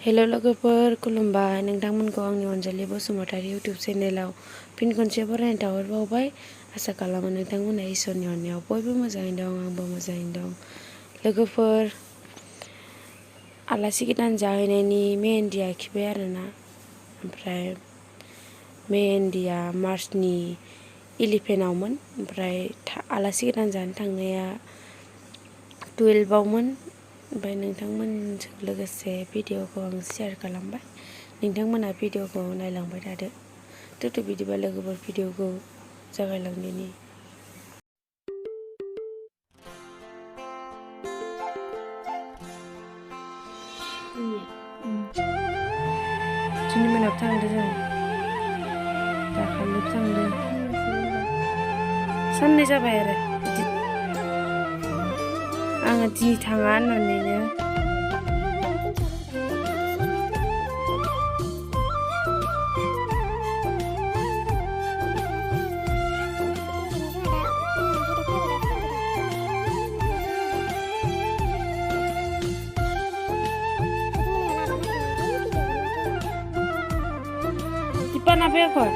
हेल' लोगोफोर खुलुमबाय नोंथांमोनखौ आंनि अनजालि बसुमतारी इउटुब चेनेलाव फिन खनसे बरायनाय थाहरबावबाय। आसा खालामो नोंथांमोना इसोरनि अननायाव बयबो मोजाङैनो दं, आंबो मोजाङैनो दं। लोगोफोर, आलासि गोदान जाहैनायनि मेहेन्दि आखिबाय आरोना। ओमफ्राय मेहेन्दिया मार्चनि 11आवमोन, ओमफ्राय आलासि गोदान जानो थांनाया 12आवमोन। ओमफ्राय नोंथांमोनजों लोगोसे भिडिअखौ आं शेयार खालामबाय। नोंथांमोना भिडिअखौ नायलांबाय थादो। बिदिबा लोगोफोर भिडिअखौ जागायलांदिनि। दिनै मोनायाव थांदो जों, दाखालि थांदो, साननै जाबाय आरो आङो दिनै थाङा होननानैनो Ipan apa ya kok?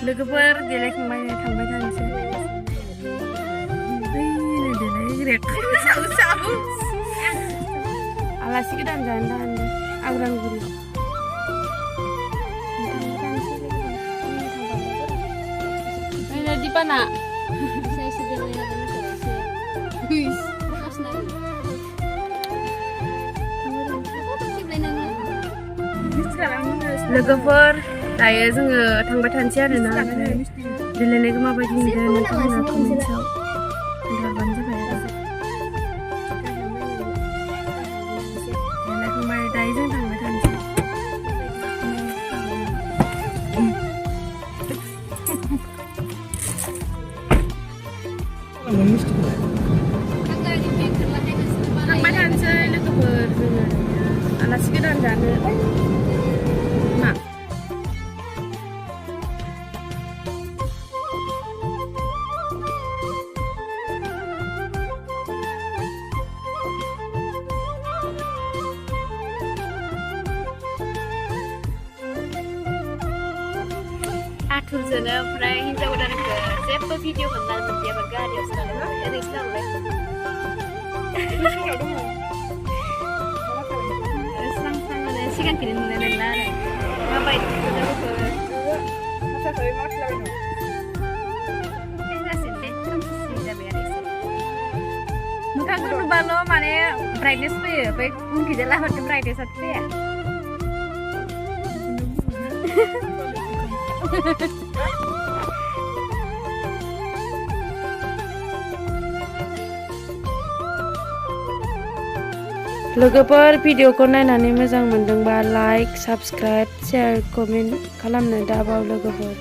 Logoper देलायखांबाय थांबाय थानोसै आलासि गोदान जानो थांदों आग्रांगुरि Dipana saya sederhana guys logoper दायो जोङो थांबाय थानोसै आरोना देलायनायखौ माबायदि नुदों नोंथांमोना कमेन्ट्सआव खोन्थाहरबानो जाबाय आरो देलायखांबाय दायो जों थांबाय थानोसै थांबाय थानोसै लोगोफोर जोङो आलासि गोदान जानो मा आथुरजोनो ओमफ्राय हिन्जाव गोदानखौ जेबो भिडिअ खालामनानै मोनदियाबा गारियाव सोनानै ओरैसो लांबाय स्रां स्रां माने सिगांखौनो नुनाय नंला आरो माबायदि मोखांखौ नुबाल' माने ब्राइटनेस फैयो बै उनखिजा लाहरदो ब्राइटनेसआ फैया लोगोफोर भिडिअखौ नायनानै मोजां मोनदोंबा लाइक साबस्क्राइब शेयार कमेन्ट खालामनो दाबाव लोगोफोर